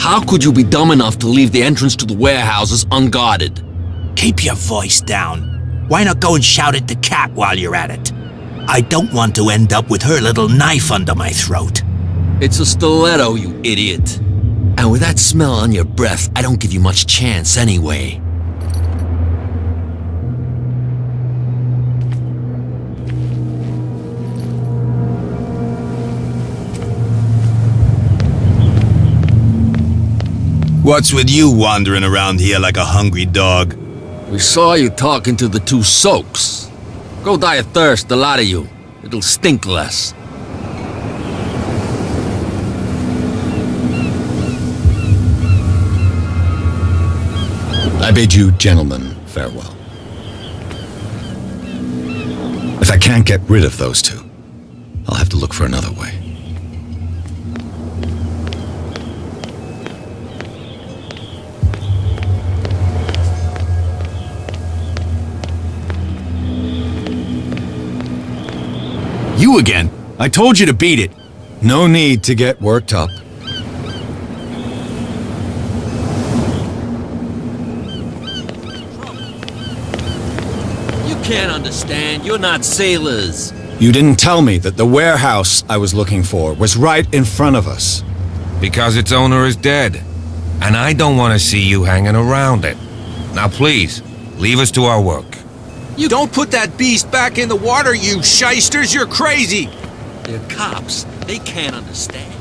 How could you be dumb enough to leave the entrance to the warehouses unguarded? Keep your voice down. Why not go and shout at the cat while you're at it? I don't want to end up with her little knife under my throat. It's a stiletto, you idiot. And with that smell on your breath, I don't give you much chance anyway. What's with you wandering around here like a hungry dog? We saw you talking to the two soaks. Go die of thirst, the lot of you. It'll stink less. I bid you gentlemen farewell. If I can't get rid of those two, I'll have to look for another way. You again? I told you to beat it. No need to get worked up. You can't understand. You're not sailors. You didn't tell me that the warehouse I was looking for was right in front of us. Because its owner is dead. And I don't want to see you hanging around it. Now please, leave us to our work. You don't put that beast back in the water, you shysters! You're crazy! They're cops. They can't understand.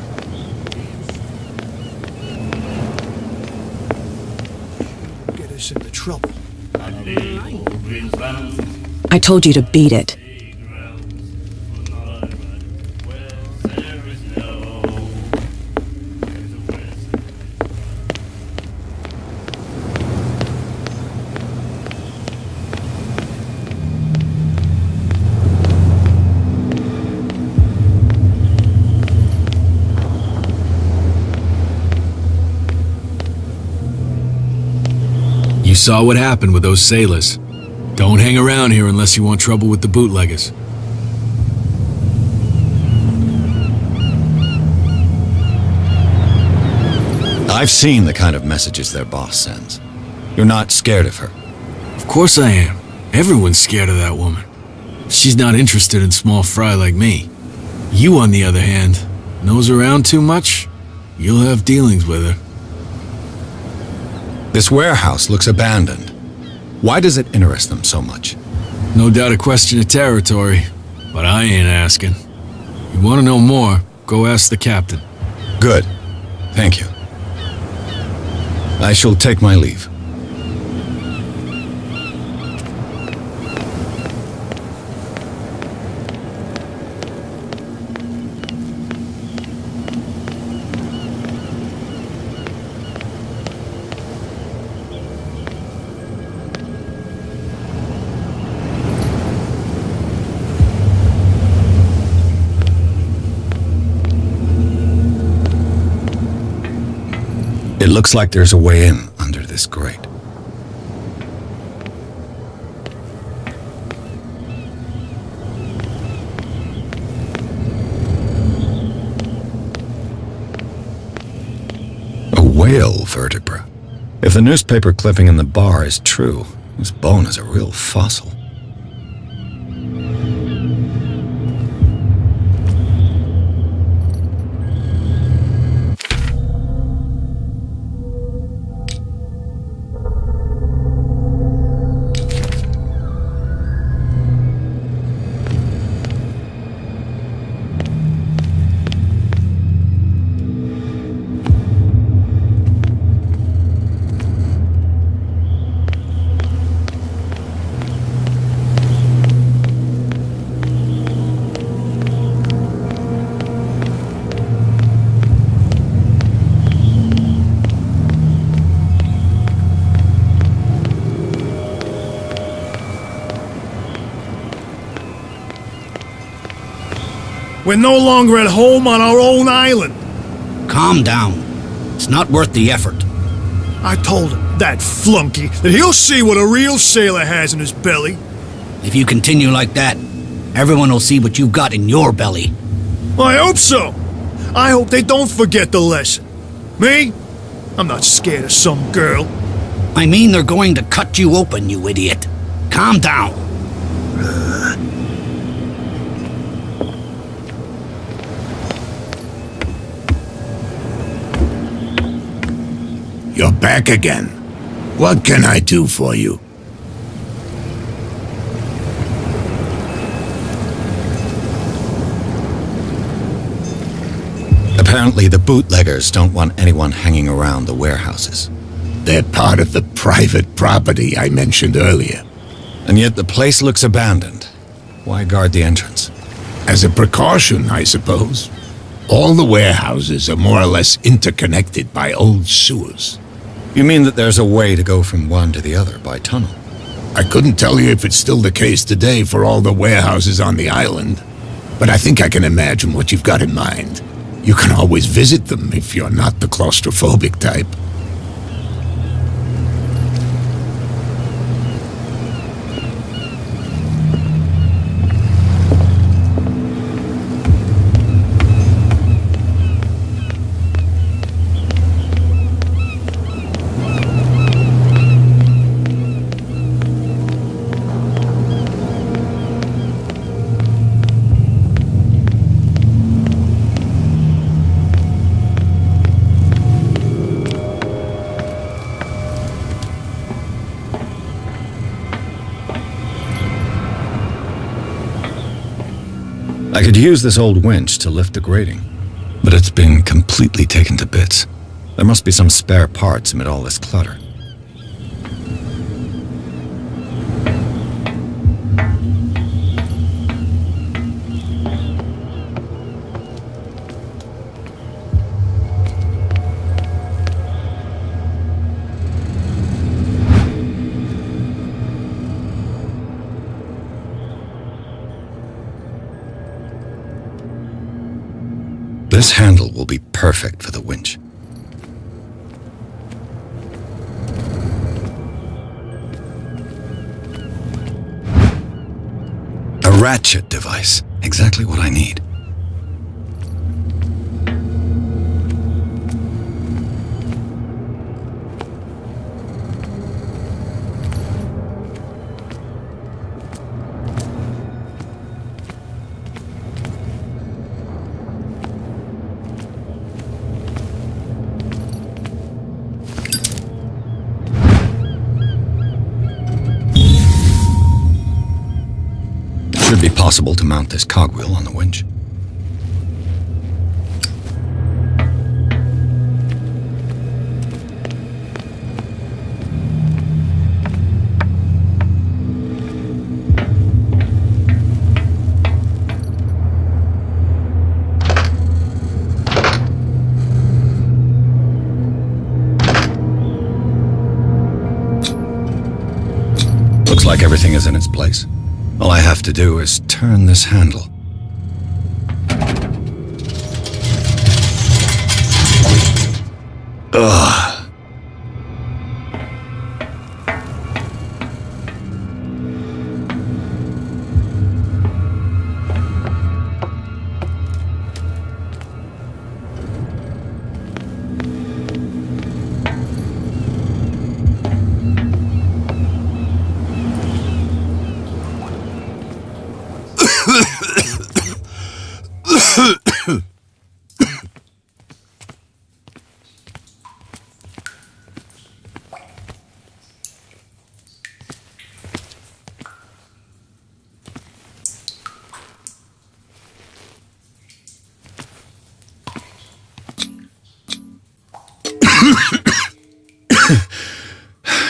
Get us into trouble. I told you to beat it. You saw what happened with those sailors. Don't hang around here unless you want trouble with the bootleggers. I've seen the kind of messages their boss sends. You're not scared of her. Of course I am. Everyone's scared of that woman. She's not interested in small fry like me. You, on the other hand, nose around too much, you'll have dealings with her. This warehouse looks abandoned. Why does it interest them so much? No doubt a question of territory, but I ain't asking. You want to know more, go ask the captain. Good. Thank you. I shall take my leave. It looks like there's a way in under this grate. A whale vertebra. If the newspaper clipping in the bar is true, this bone is a real fossil. We're no longer at home on our own island. Calm down. It's not worth the effort. I told him, that flunky, that he'll see what a real sailor has in his belly. If you continue like that, everyone will see what you've got in your belly. I hope so. I hope they don't forget the lesson. Me? I'm not scared of some girl. I mean they're going to cut you open, you idiot. Calm down. You're back again. What can I do for you? Apparently the bootleggers don't want anyone hanging around the warehouses. They're part of the private property I mentioned earlier. And yet the place looks abandoned. Why guard the entrance? As a precaution, I suppose. All the warehouses are more or less interconnected by old sewers. You mean that there's a way to go from one to the other by tunnel? I couldn't tell you if it's still the case today for all the warehouses on the island, but I think I can imagine what you've got in mind. You can always visit them if you're not the claustrophobic type. I could use this old winch to lift the grating, but it's been completely taken to bits. There must be some spare parts amid all this clutter. This handle will be perfect for the winch. A ratchet device. Exactly what I need. Should be possible to mount this cogwheel on the winch. Looks like everything is in its place. All I have to do is turn this handle. Ugh.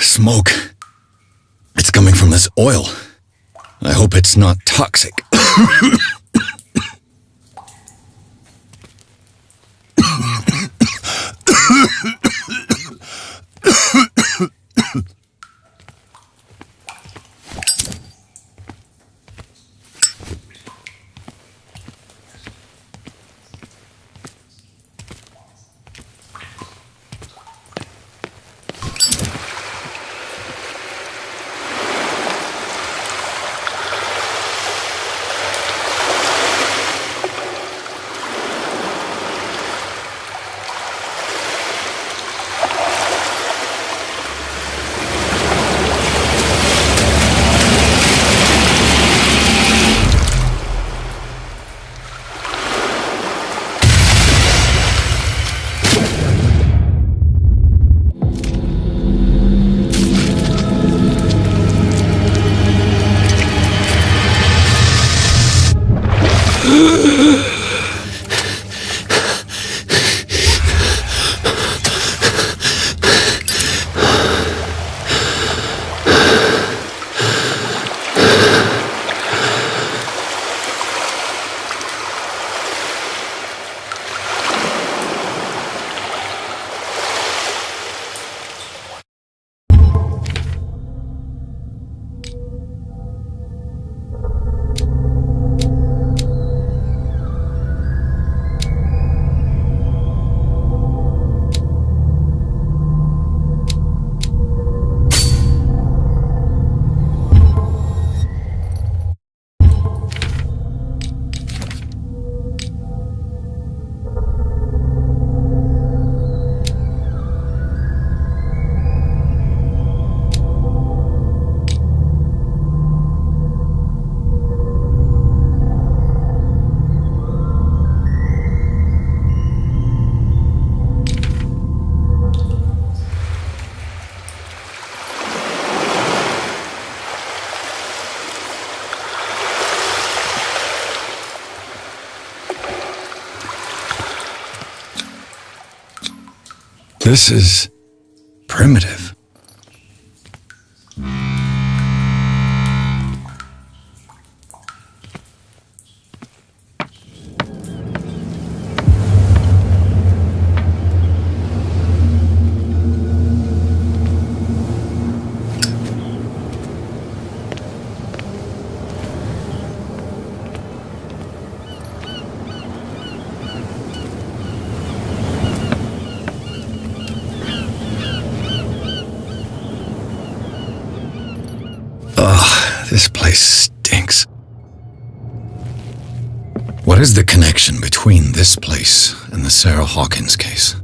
Smoke. It's coming from this oil. I hope it's not toxic. This is primitive. This place stinks. What is the connection between this place and the Sarah Hawkins case?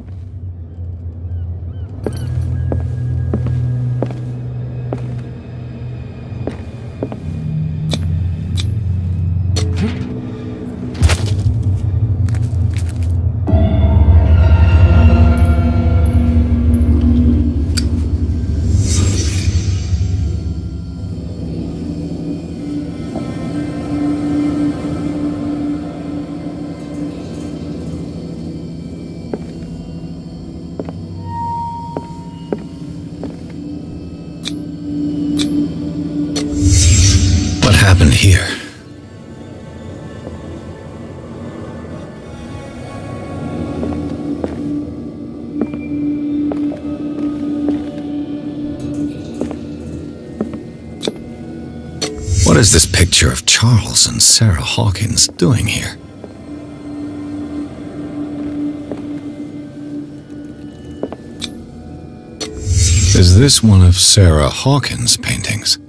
What happened here? What is this picture of Charles and Sarah Hawkins doing here? Is this one of Sarah Hawkins' paintings?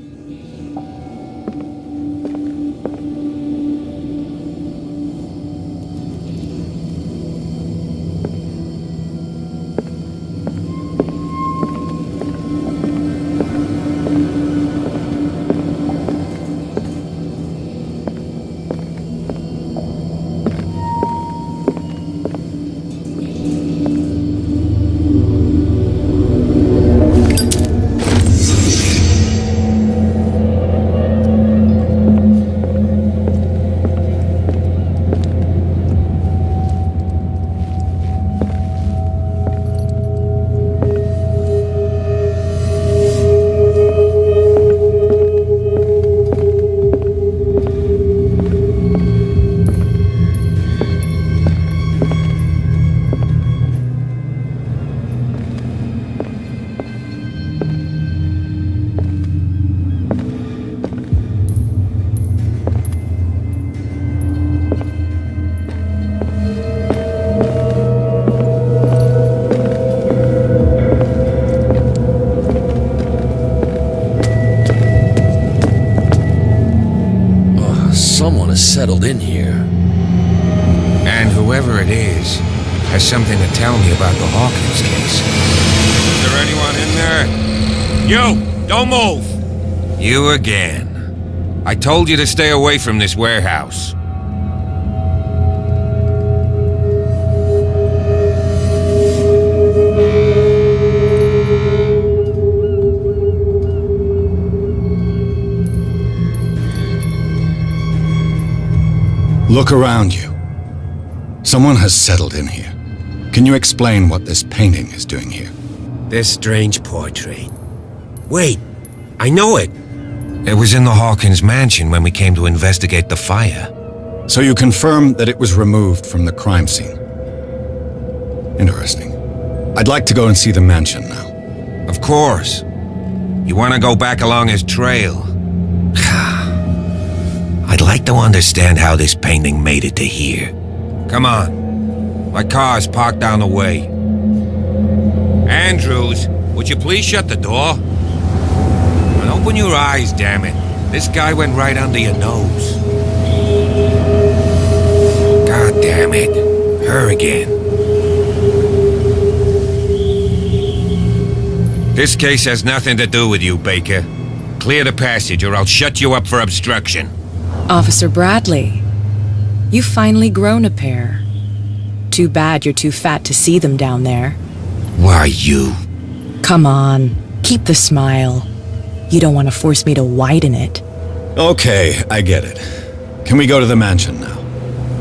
Someone has settled in here. And whoever it is has something to tell me about the Hawkins case. Is there anyone in there? You! Don't move! You again. I told you to stay away from this warehouse. Look around you. Someone has settled in here. Can you explain what this painting is doing here? This strange portrait. Wait, I know it. It was in the Hawkins mansion when we came to investigate the fire. So you confirm that it was removed from the crime scene. Interesting. I'd like to go and see the mansion now. Of course. You want to go back along his trail? I'd like to understand how this painting made it to here. Come on. My car's parked down the way. Andrews, would you please shut the door? And open your eyes, damn it. This guy went right under your nose. God damn it. Her again. This case has nothing to do with you, Baker. Clear the passage or I'll shut you up for obstruction. Officer Bradley, you've finally grown a pair. Too bad you're too fat to see them down there. Why, you? Come on, keep the smile. You don't want to force me to widen it. Okay, I get it. Can we go to the mansion now?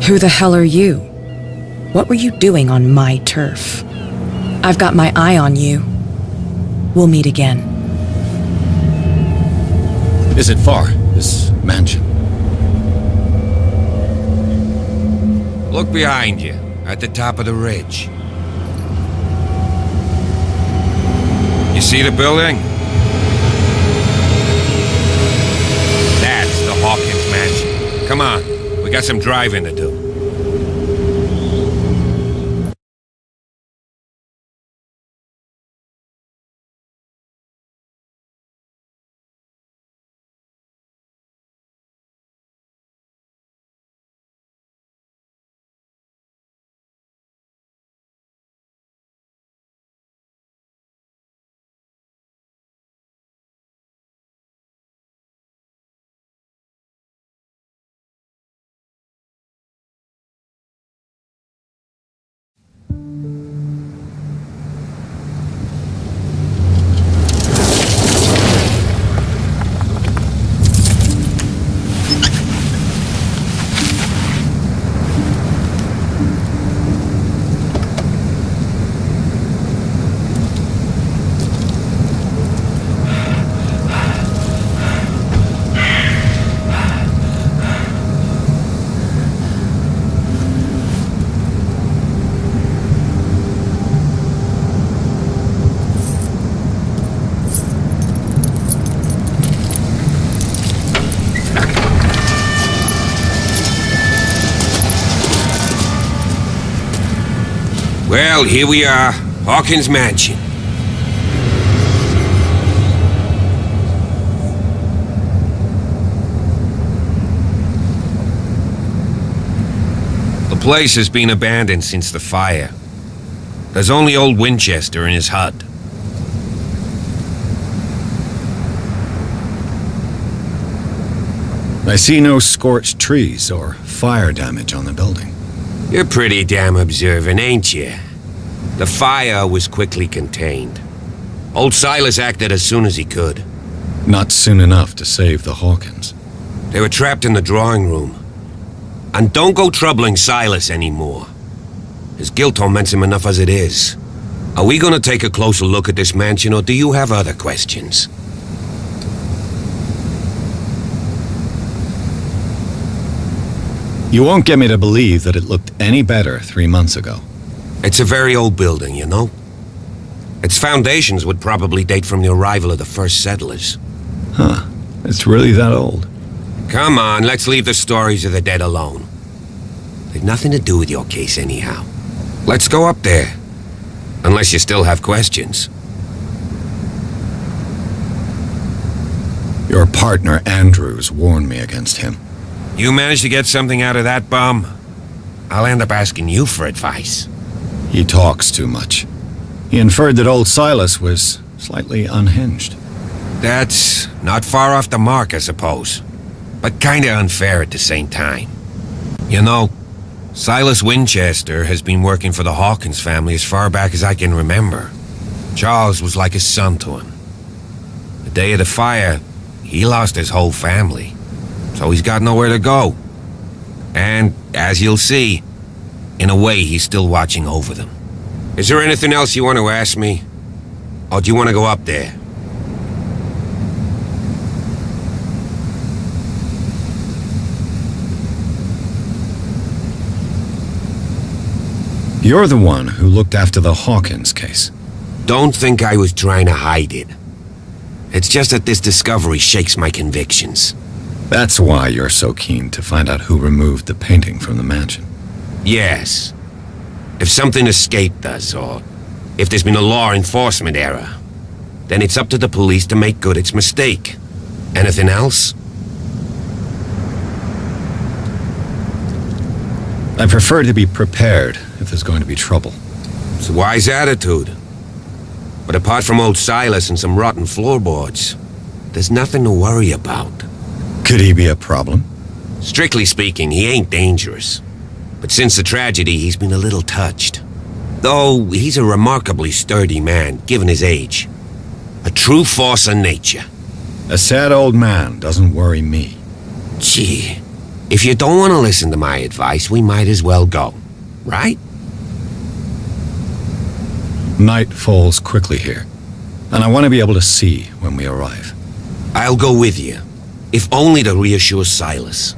Who the hell are you? What were you doing on my turf? I've got my eye on you. We'll meet again. Is it far, this mansion? Look behind you, at the top of the ridge. You see the building? That's the Hawkins mansion. Come on, we got some driving to do. Well, here we are, Hawkins Mansion. The place has been abandoned since the fire. There's only old Winchester in his hut. I see no scorched trees or fire damage on the building. You're pretty damn observant, ain't you? The fire was quickly contained. Old Silas acted as soon as he could. Not soon enough to save the Hawkins. They were trapped in the drawing room. And don't go troubling Silas anymore. His guilt torments him enough as it is. Are we gonna take a closer look at this mansion, or do you have other questions? You won't get me to believe that it looked any better 3 months ago. It's a very old building, you know? Its foundations would probably date from the arrival of the first settlers. Huh. It's really that old. Come on, let's leave the stories of the dead alone. They've nothing to do with your case anyhow. Let's go up there. Unless you still have questions. Your partner, Andrews, warned me against him. You managed to get something out of that bum? I'll end up asking you for advice. He talks too much. He inferred that old Silas was slightly unhinged. That's not far off the mark, I suppose. But kinda unfair at the same time. You know, Silas Winchester has been working for the Hawkins family as far back as I can remember. Charles was like a son to him. The day of the fire, he lost his whole family. So he's got nowhere to go. And, as you'll see, in a way he's still watching over them. Is there anything else you want to ask me? Or do you want to go up there? You're the one who looked after the Hawkins case. Don't think I was trying to hide it. It's just that this discovery shakes my convictions. That's why you're so keen to find out who removed the painting from the mansion. Yes. If something escaped us, or if there's been a law enforcement error, then it's up to the police to make good its mistake. Anything else? I prefer to be prepared if there's going to be trouble. It's a wise attitude. But apart from old Silas and some rotten floorboards, there's nothing to worry about. Could he be a problem? Strictly speaking, he ain't dangerous. But since the tragedy, he's been a little touched. Though he's a remarkably sturdy man, given his age. A true force of nature. A sad old man doesn't worry me. Gee, If you don't want to listen to my advice, we might as well go. Right? Night falls quickly here, and I want to be able to see when we arrive. I'll go with you, if only to reassure Silas.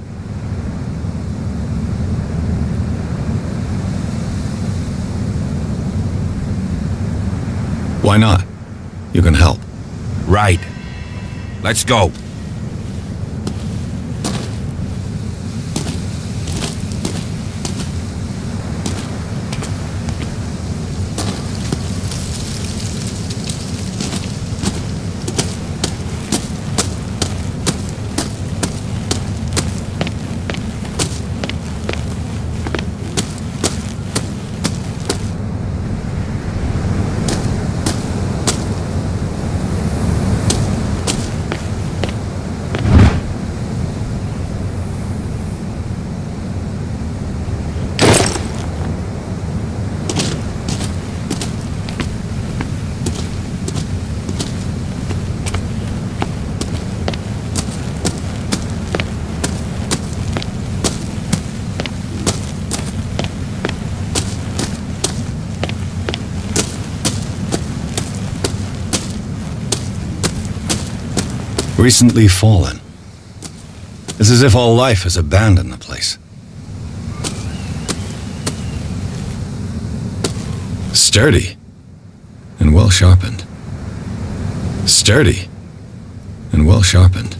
Why not? You can help. Right. Let's go. Recently fallen. It's as if all life has abandoned the place. Sturdy and well sharpened. Sturdy and well sharpened.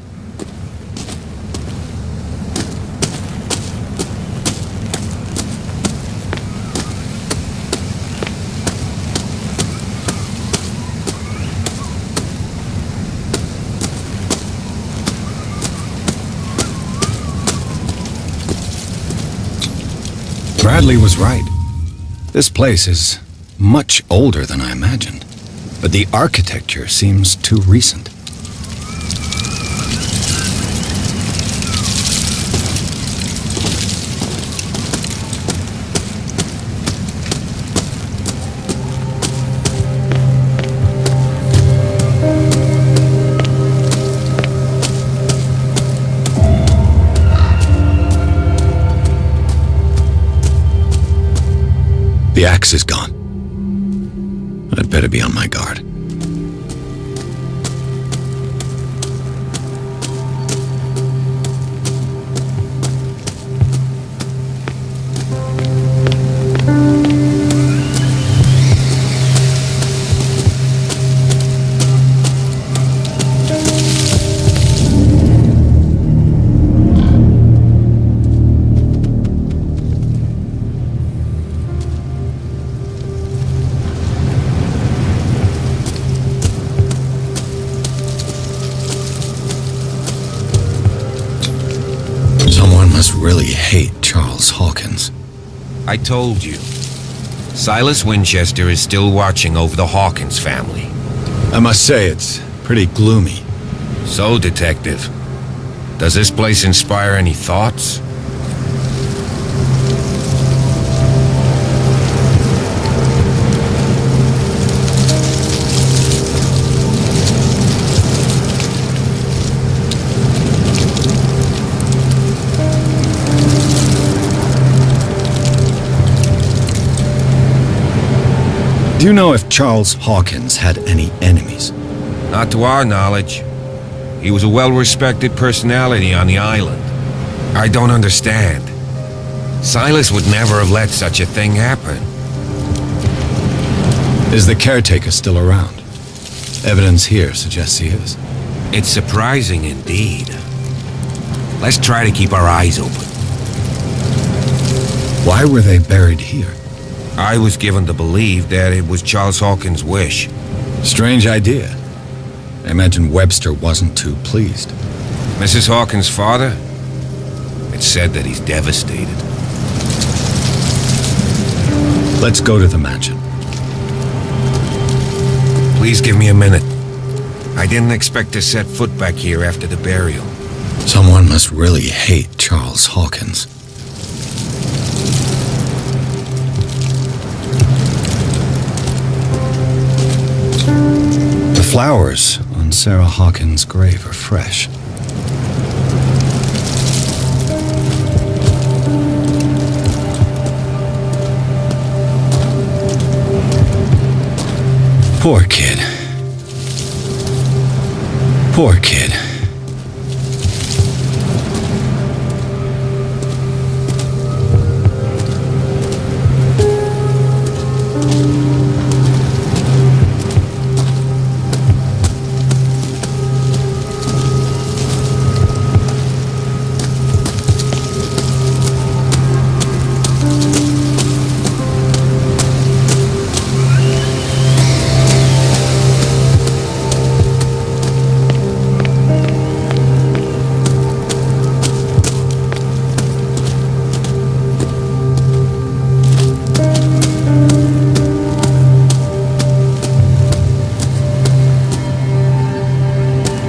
Bradley was right. This place is much older than I imagined, but the architecture seems too recent. The axe is gone. I'd better be on my guard. Really hate Charles Hawkins. I told you. Silas Winchester is still watching over the Hawkins family. I must say, it's pretty gloomy. So, Detective, does this place inspire any thoughts? Do you know if Charles Hawkins had any enemies? Not to our knowledge. He was a well-respected personality on the island. I don't understand. Silas would never have let such a thing happen. Is the caretaker still around? Evidence here suggests he is. It's surprising indeed. Let's try to keep our eyes open. Why were they buried here? I was given to believe that it was Charles Hawkins' wish. Strange idea. I imagine Webster wasn't too pleased. Mrs. Hawkins' father? It's said that he's devastated. Let's go to the mansion. Please give me a minute. I didn't expect to set foot back here after the burial. Someone must really hate Charles Hawkins. The flowers on Sarah Hawkins' grave are fresh. Poor kid. Poor kid.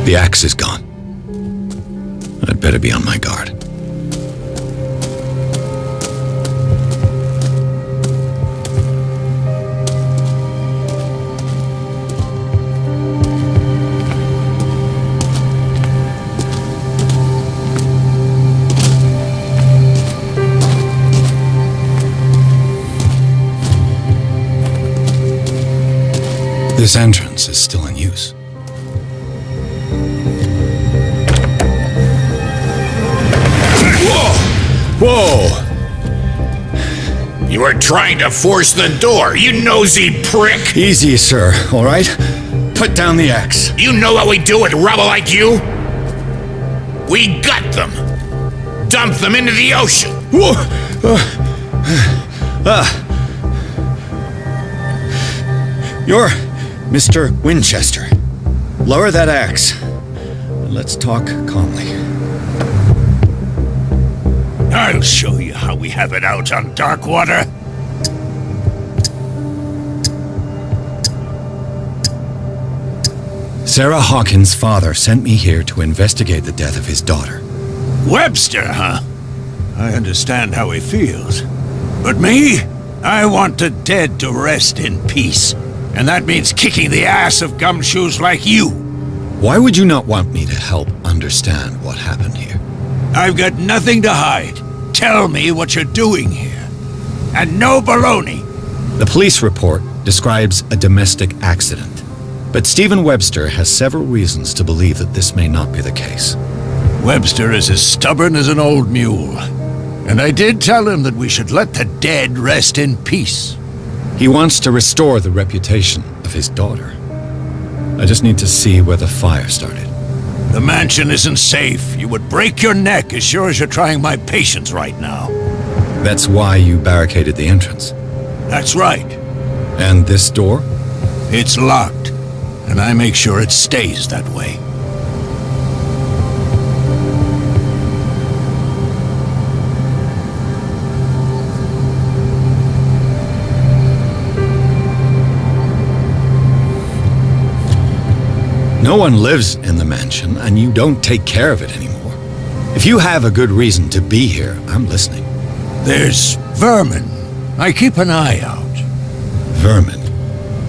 The axe is gone. I'd better be on my guard. This entrance is still in use. Whoa! You were trying to force the door, you nosy prick! Easy, sir, all right? Put down the axe. You know what we do with rubble like you? We gut them. Dump them into the ocean. Whoa! You're Mr. Winchester. Lower that axe. Let's talk calmly. I'll show you how we have it out on Darkwater. Sarah Hawkins' father sent me here to investigate the death of his daughter. Webster, huh? I understand how he feels. But me? I want the dead to rest in peace. And that means kicking the ass of gumshoes like you. Why would you not want me to help understand what happened here? I've got nothing to hide. Tell me what you're doing here. And no baloney. The police report describes a domestic accident. But Stephen Webster has several reasons to believe that this may not be the case. Webster is as stubborn as an old mule. And I did tell him that we should let the dead rest in peace. He wants to restore the reputation of his daughter. I just need to see where the fire started. The mansion isn't safe. You would break your neck as sure as you're trying my patience right now. That's why you barricaded the entrance. That's right. And this door? It's locked, and I make sure it stays that way. No one lives in the mansion, and you don't take care of it anymore. If you have a good reason to be here, I'm listening. There's vermin. I keep an eye out. Vermin?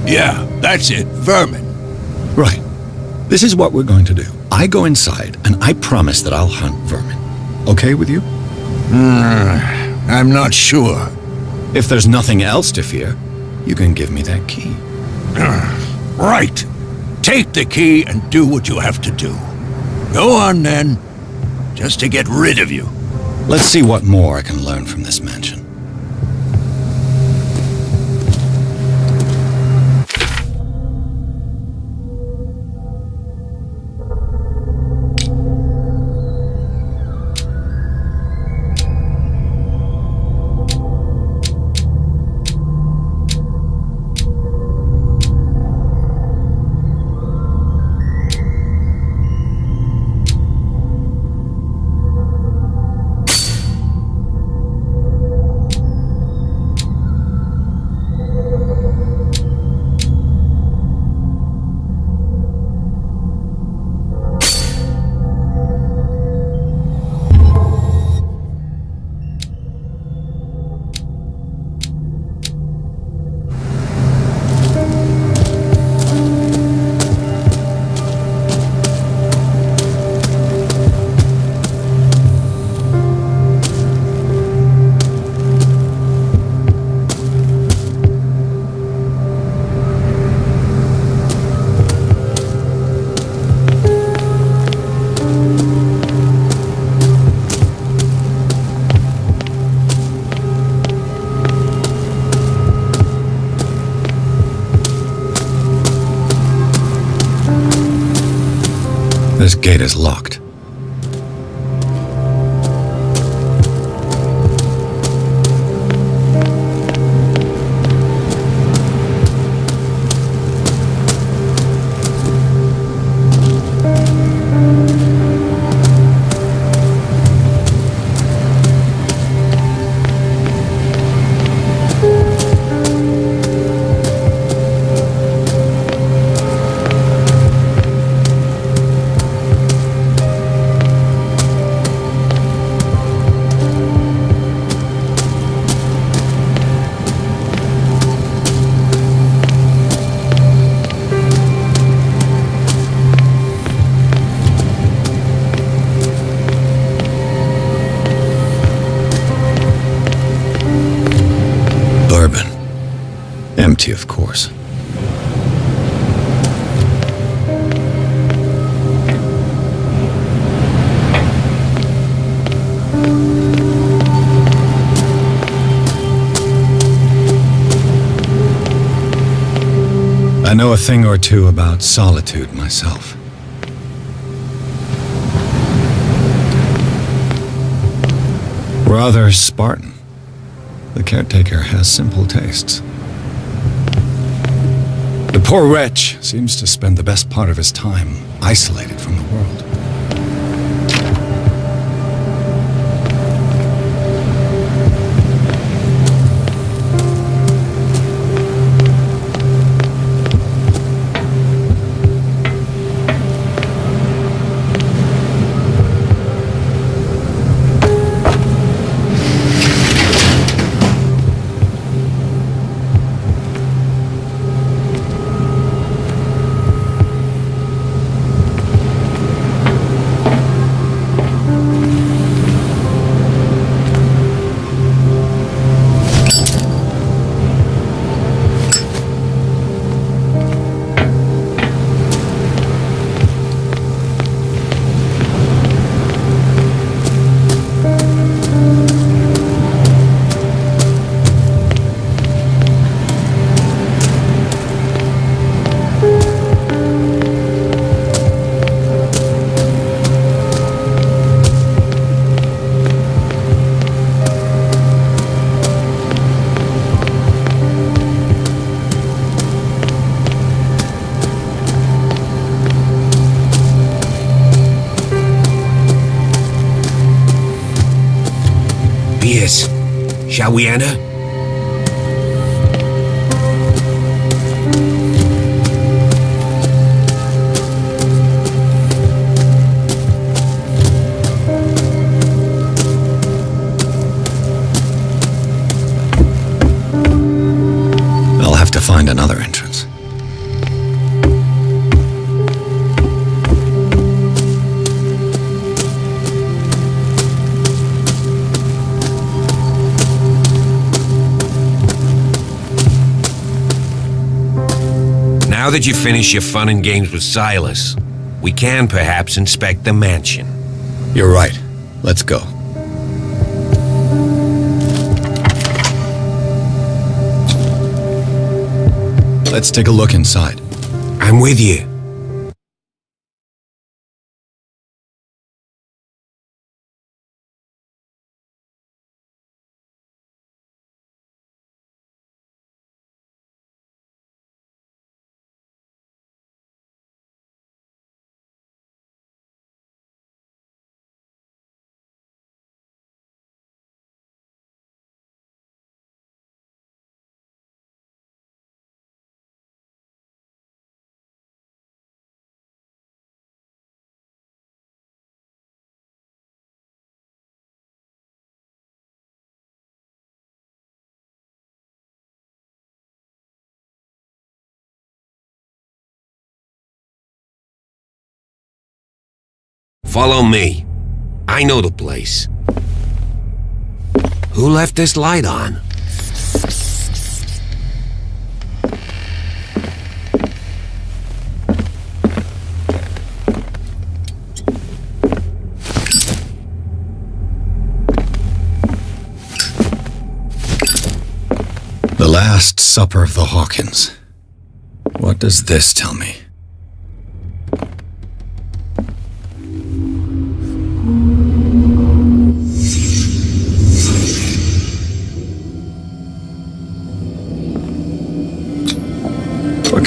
Yeah, that's it, vermin. Right. This is what we're going to do. I go inside, and I promise that I'll hunt vermin. Okay with you? I'm not sure. If there's nothing else to fear, you can give me that key. Right. Take the key and do what you have to do. Go on then, just to get rid of you. Let's see what more I can learn from this mansion. This gate is locked. Empty, of course. I know a thing or two about solitude myself. Rather Spartan. The caretaker has simple tastes. The poor wretch seems to spend the best part of his time isolated from the world. Pierce, shall we enter? I'll have to find another entrance. Now that you've finished your fun and games with Silas, we can perhaps inspect the mansion. You're right. Let's go. Let's take a look inside. I'm with you. Follow me. I know the place. Who left this light on? The Last Supper of the Hawkins. What does this tell me?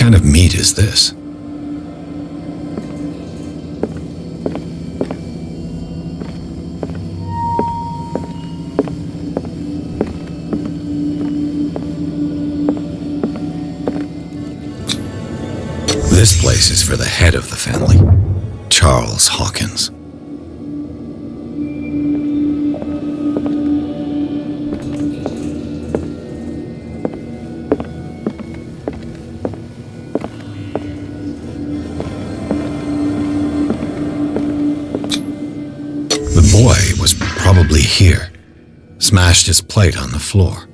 kind of meat is this? This place is for the head of the family, Charles Hawkins. The boy was probably here, smashed his plate on the floor.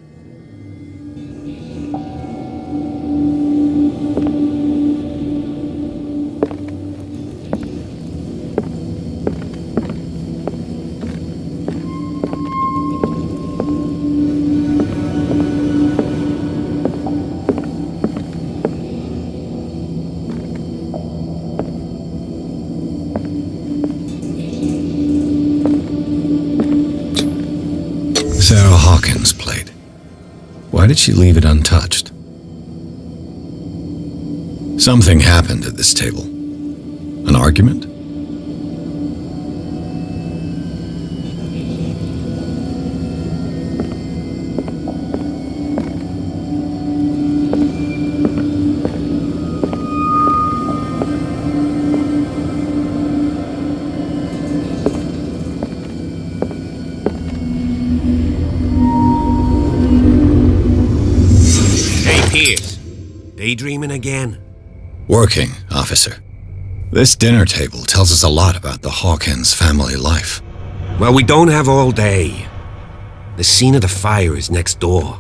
Sarah Hawkins' plate. Why did she leave it untouched? Something happened at this table. An argument? Pierce, daydreaming again? Working, officer. This dinner table tells us a lot about the Hawkins family life. Well, we don't have all day. The scene of the fire is next door.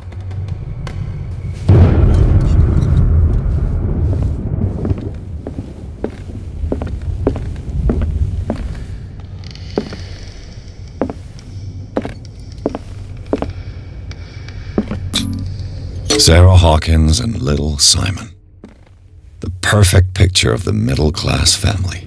Sarah Hawkins and little Simon. The perfect picture of the middle-class family.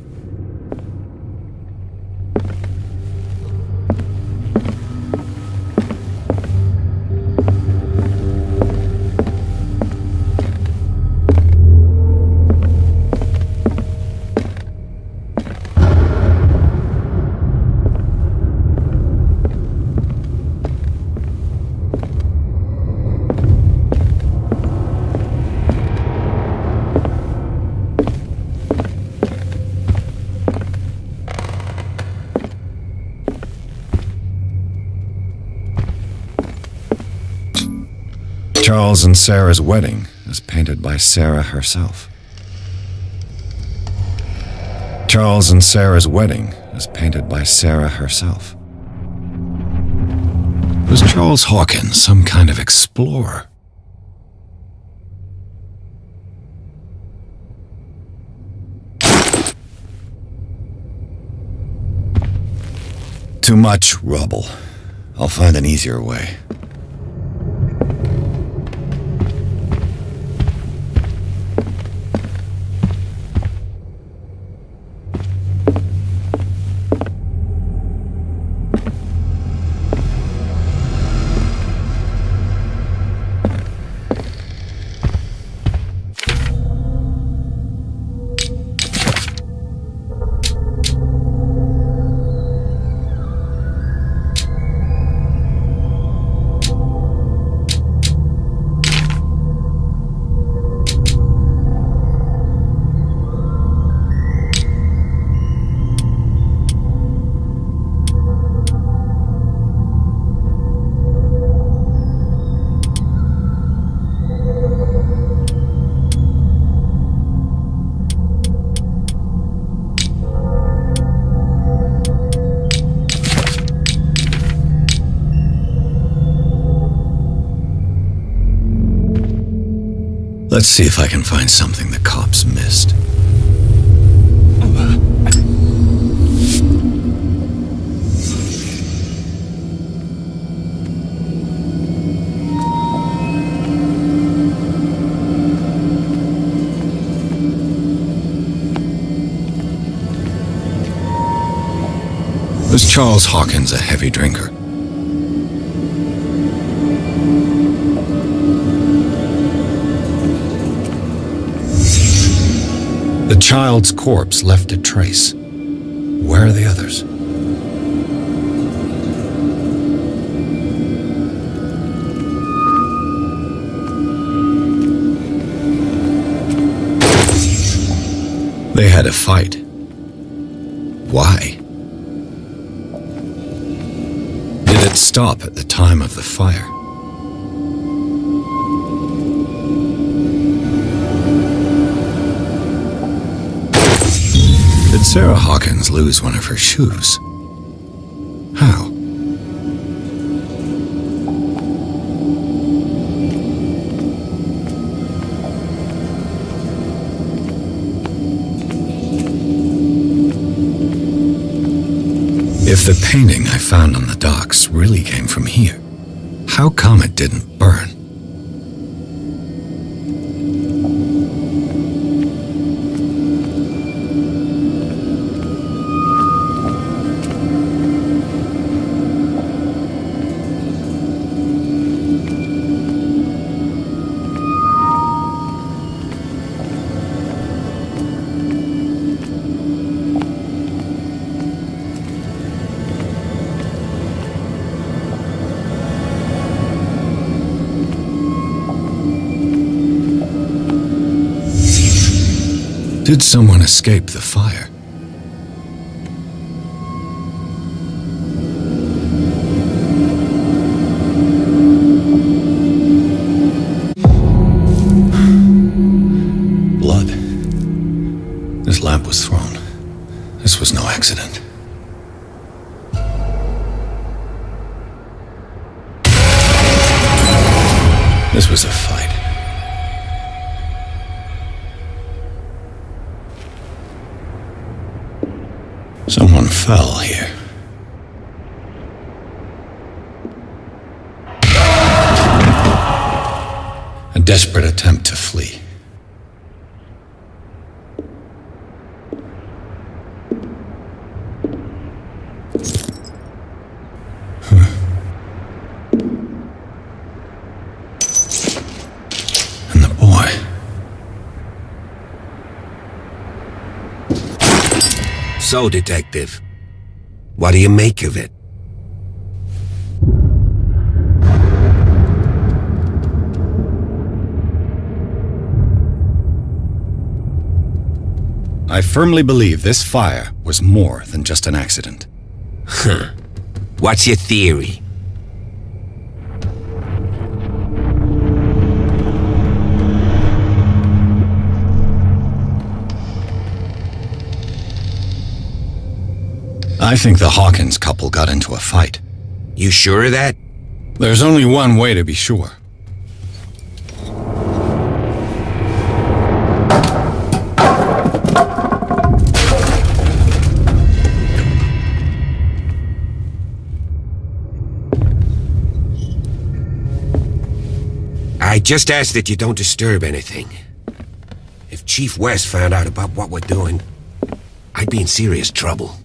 Charles and Sarah's wedding is painted by Sarah herself. Charles and Sarah's wedding is painted by Sarah herself. Was Charles Hawkins some kind of explorer? Too much rubble. I'll find an easier way. Let's see if I can find something the cops missed. Was Charles Hawkins a heavy drinker? The child's corpse left a trace. Where are the others? They had a fight. Why? Did it stop at the time of the fire? Did Sarah Hawkins lose one of her shoes? How? If the painting I found on the docks really came from here, how come it didn't burn? Did someone escape the fire? Blood. This lamp was thrown. This was no accident. This was a fight. Someone fell here. A desperate attempt to flee. And the boy. So, Detective, what do you make of it? I firmly believe this fire was more than just an accident. Huh. What's your theory? I think the Hawkins couple got into a fight. You sure of that? There's only one way to be sure. I just ask that you don't disturb anything. If Chief West found out about what we're doing, I'd be in serious trouble.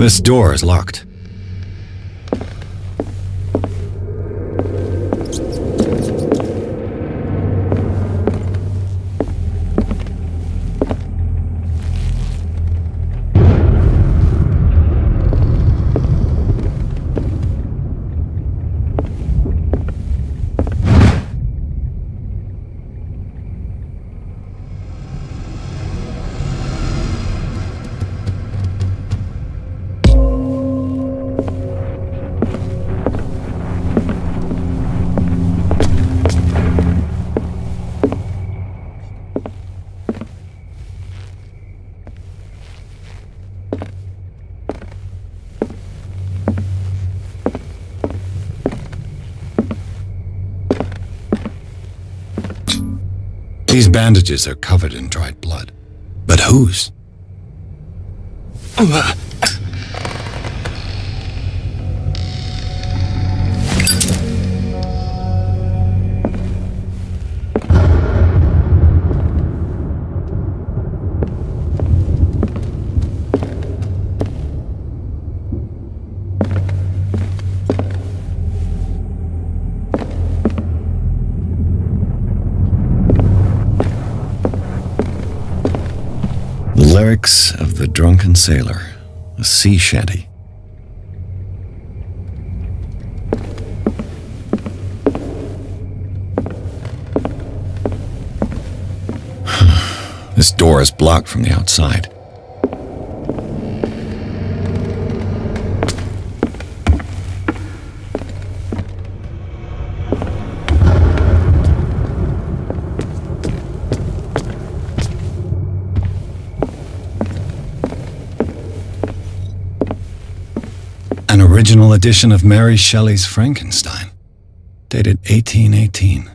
This door is locked. These bandages are covered in dried blood. But whose? Lyrics of the Drunken Sailor, a sea shanty. This door is blocked from the outside. An original edition of Mary Shelley's Frankenstein, dated 1818.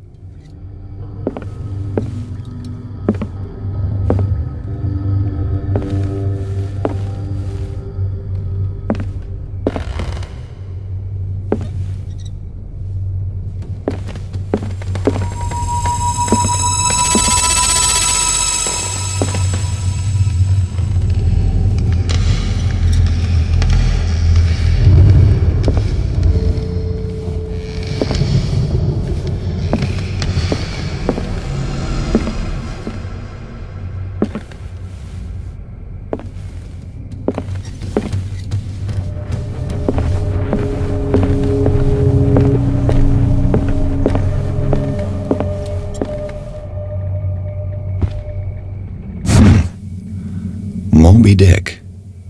Moby Dick,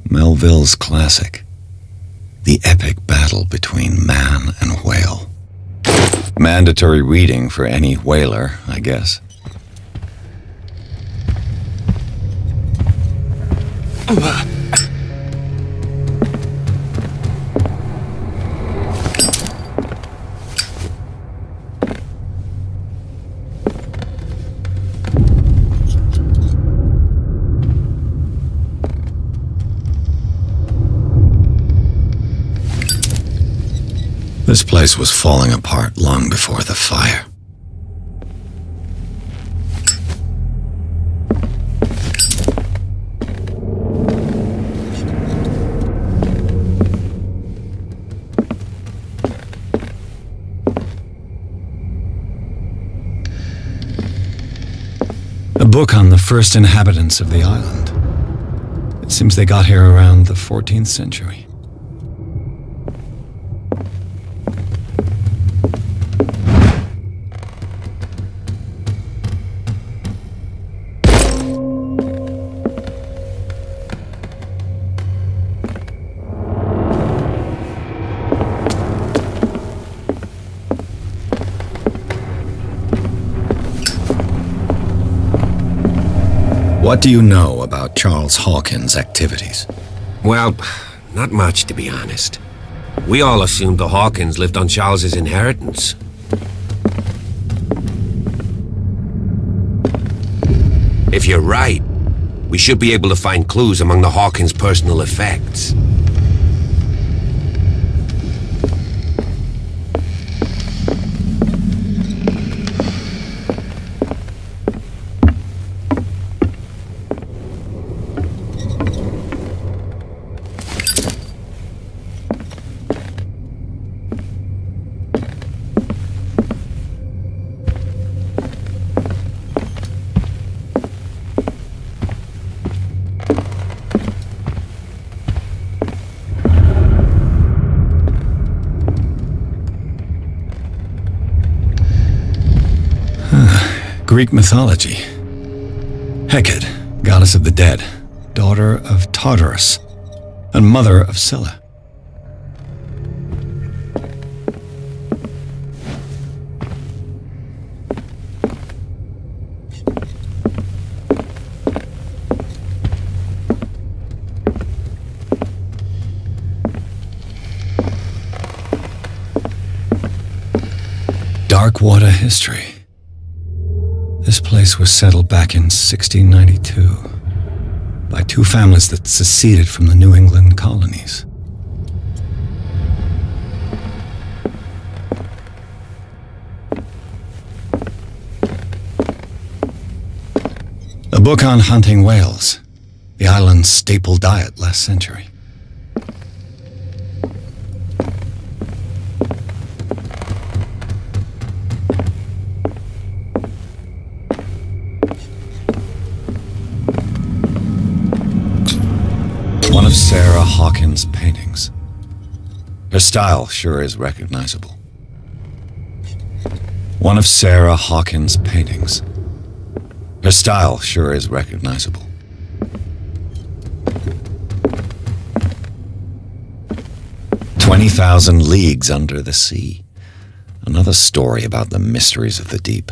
Melville's classic. The epic battle between man and whale. Mandatory reading for any whaler, I guess. This place was falling apart long before the fire. A book on the first inhabitants of the island. It seems they got here around the 14th century. What do you know about Charles Hawkins' activities? Well, not much, to be honest. We all assumed the Hawkins lived on Charles's inheritance. If you're right, we should be able to find clues among the Hawkins' personal effects. Greek mythology. Hecate, goddess of the dead, daughter of Tartarus, and mother of Scylla. Dark water history. This place was settled back in 1692 by two families that seceded from the New England colonies. A book on hunting whales, the island's staple diet last century. of Sarah Hawkins' paintings. Her style sure is recognizable. One of Sarah Hawkins' paintings. Her style sure is recognizable. "20,000 Leagues Under the Sea." Another story about the mysteries of the deep.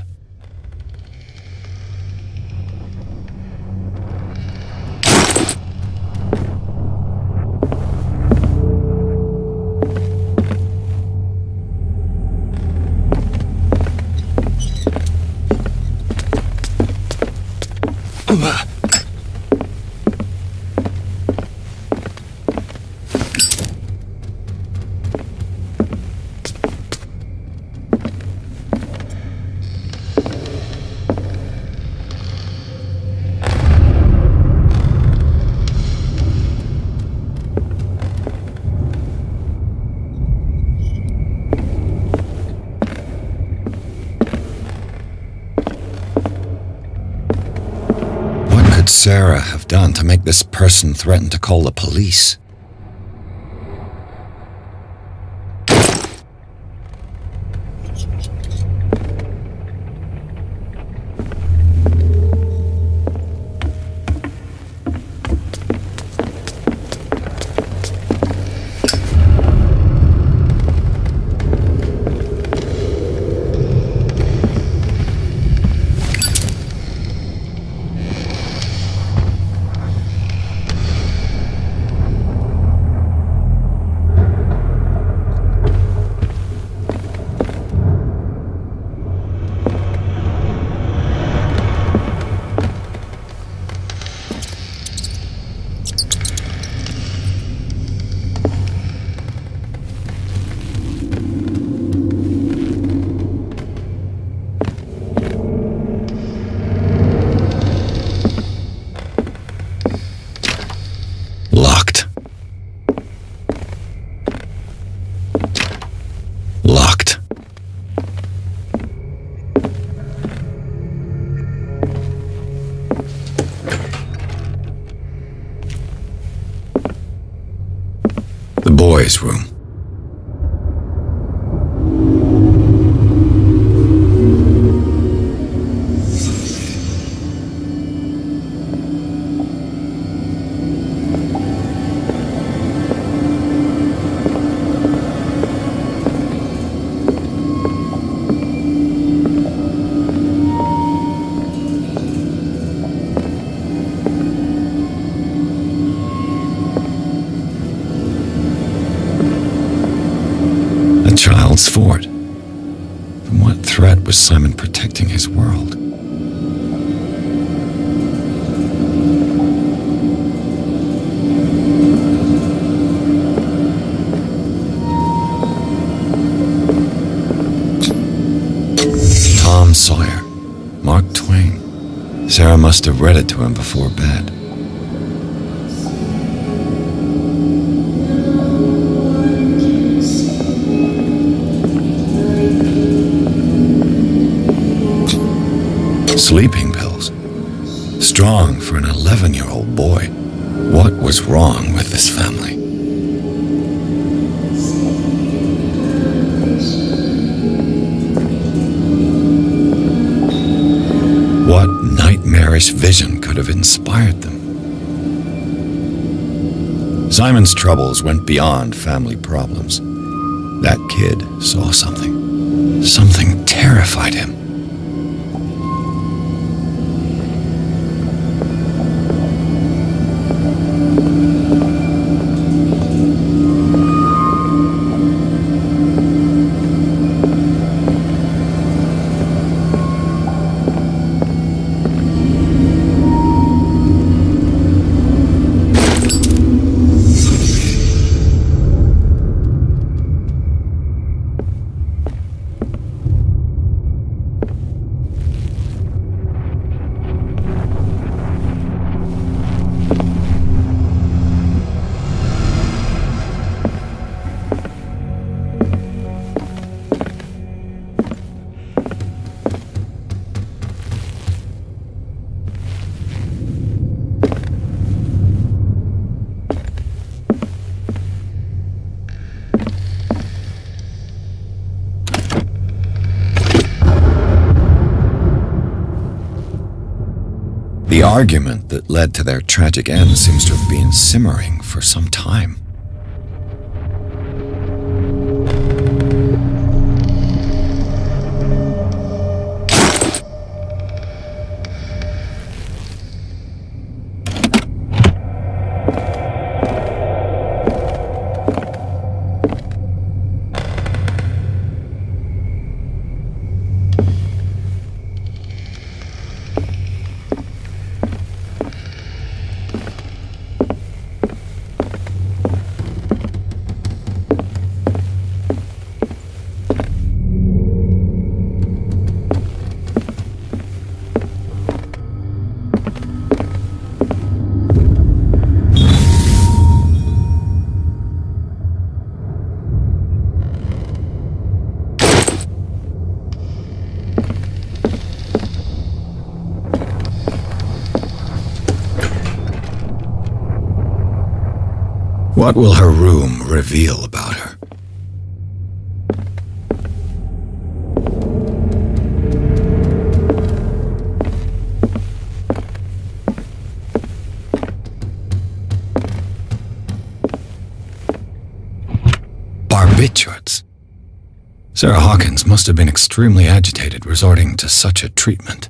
What could Sarah have done to make this person threaten to call the police? Locked. Locked. The boys' room. A child's fort. From what threat was Simon protecting his world? Tom Sawyer. Mark Twain. Sarah must have read it to him before bed. Sleeping pills. Strong for an 11-year-old boy. What was wrong with this family? What nightmarish vision could have inspired them? Simon's troubles went beyond family problems. That kid saw something. Something terrified him. argument that led to their tragic end seems to have been simmering for some time. What will her room reveal about her? Barbiturates. Sarah Hawkins must have been extremely agitated resorting to such a treatment.